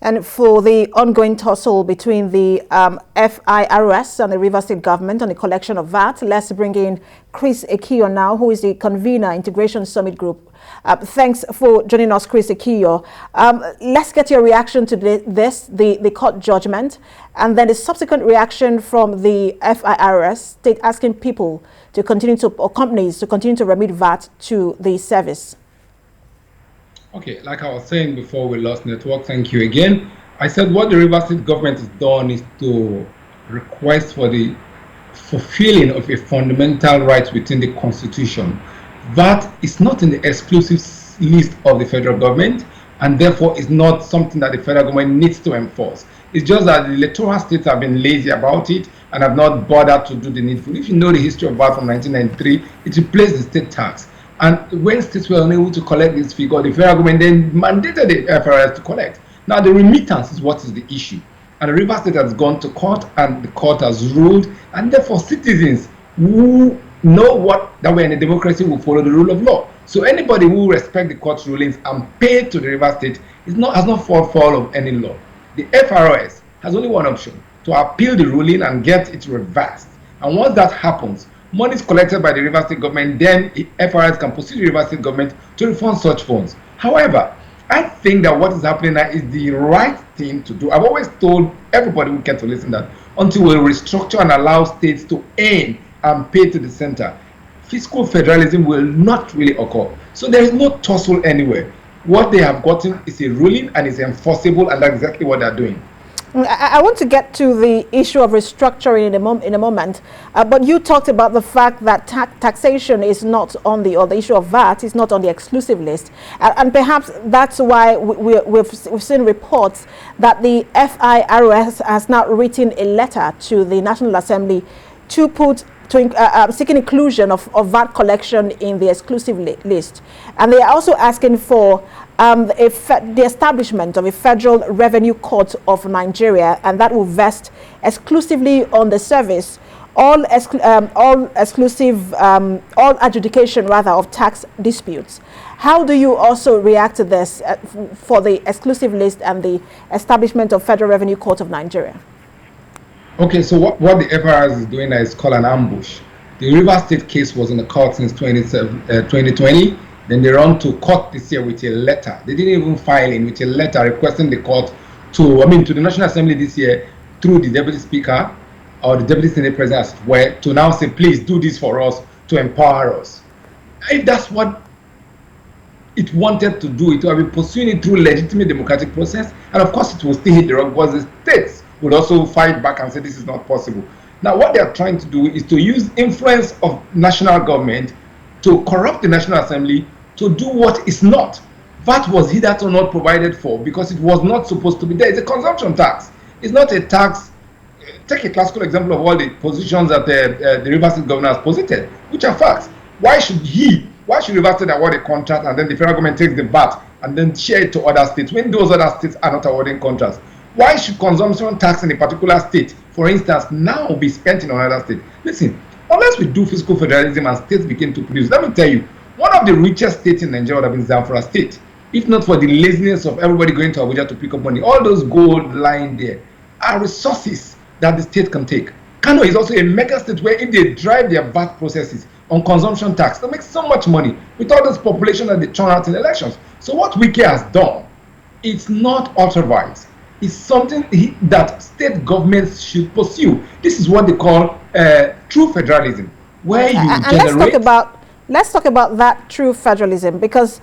And for the ongoing tussle between the FIRS and the Rivers State government on the collection of VAT, let's bring in Chris Ekiyor now, who is the convener, Integration Summit Group. Thanks for joining us, Chris Ekiyor. Let's get your reaction to the court judgment, and then the subsequent reaction from the FIRS state asking people to continue to, or companies to continue to remit VAT to the service. Okay, like I was saying before we lost network, thank you again. I said what the Rivers State government has done is to request for the fulfilling of a fundamental right within the Constitution. VAT is not in the exclusive list of the federal government, and therefore is not something that the federal government needs to enforce. It's just that the electoral states have been lazy about it and have not bothered to do the needful. If you know the history of VAT from 1993, it replaced the state tax. And when states were unable to collect this figure, the federal government then mandated the FIRS to collect. Now the remittance is what is the issue. And the Rivers State has gone to court, and the court has ruled, and therefore citizens who know that we're in a democracy will follow the rule of law. So anybody who respects the court's rulings and pay to the Rivers State has not fallen foul of any law. The FIRS has only one option: to appeal the ruling and get it reversed. And once that happens, money is collected by the Rivers State government, then the FIRS can pursue the Rivers State government to refund such funds. However, I think that what is happening now is the right thing to do. I've always told everybody who cares to listen that until we restructure and allow states to earn and pay to the center, fiscal federalism will not really occur. So there is no tussle anywhere. What they have gotten is a ruling, and it's enforceable, and that's exactly what they're doing. I want to get to the issue of restructuring in a moment, but you talked about the fact that taxation is not on the, or the issue of VAT is not on the exclusive list, and perhaps that's why we've seen reports that the FIRS has now written a letter to the National Assembly to seeking inclusion of VAT collection in the exclusive list, and they are also asking for the establishment of a Federal Revenue Court of Nigeria, and that will vest exclusively on the service all adjudication rather of tax disputes. How do you also react to this for the exclusive list and the establishment of Federal Revenue Court of Nigeria? Okay, so what the FIRS is doing is called an ambush. The Rivers State case was in the court since 2020. Then they run to court this year with a letter. They didn't even file in with a letter requesting the court to the National Assembly this year through the Deputy Speaker or the Deputy Senate President, as it were, to now say, please do this for us to empower us. If that's what it wanted to do, it will be pursuing it through legitimate democratic process, and of course it will still hit the rock, because the states would also fight back and say this is not possible. Now what they are trying to do is to use influence of national government to corrupt the National Assembly to do what is not. VAT was hitherto not provided for because it was not supposed to be there. It's a consumption tax. It's not a tax. Take a classical example of all the positions that the Rivers State governor has posited, which are facts. Why should Rivers State award a contract and then the federal government takes the VAT and then share it to other states when those other states are not awarding contracts? Why should consumption tax in a particular state, for instance, now be spent in another state? Listen, unless we do fiscal federalism and states begin to produce, let me tell you, one of the richest states in Nigeria would have been Zamfara State, if not for the laziness of everybody going to Abuja to pick up money. All those gold lying there are resources that the state can take. Kano is also a mega state where if they drive their VAT processes on consumption tax, they make so much money with all this population that they turn out in elections. So what Wike has done, it's not authorized. It's something that state governments should pursue. This is what they call true federalism, where you generate... Let's talk about that true federalism, because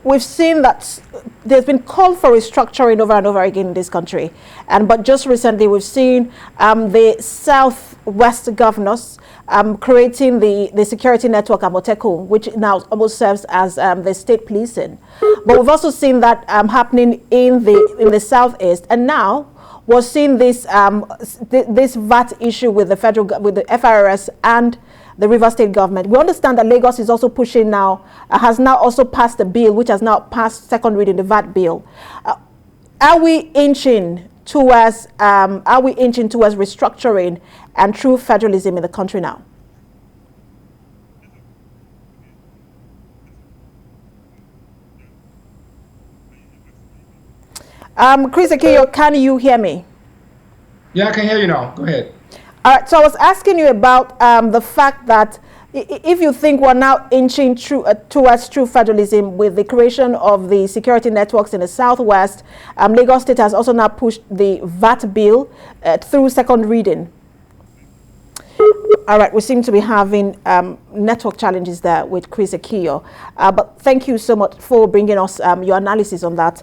we've seen that there's been call for restructuring over and over again in this country, but just recently we've seen the Southwest governors creating the security network Amoteco, which now almost serves as the state policing. But we've also seen that happening in the Southeast, and now we're seeing this this VAT issue with the FIRS and the Rivers State government. We understand that Lagos is also pushing now, has now also passed a bill which has now passed second reading, the VAT bill. Are we inching towards restructuring and true federalism in the country now? Chris Ekiyor, can you hear me? Yeah, I can hear you now. Go ahead. All right, so I was asking you about the fact that if you think we're now inching towards true federalism with the creation of the security networks in the Southwest, Lagos State has also now pushed the VAT bill through second reading. All right, we seem to be having network challenges there with Chris Ekiyor. But thank you so much for bringing us your analysis on that.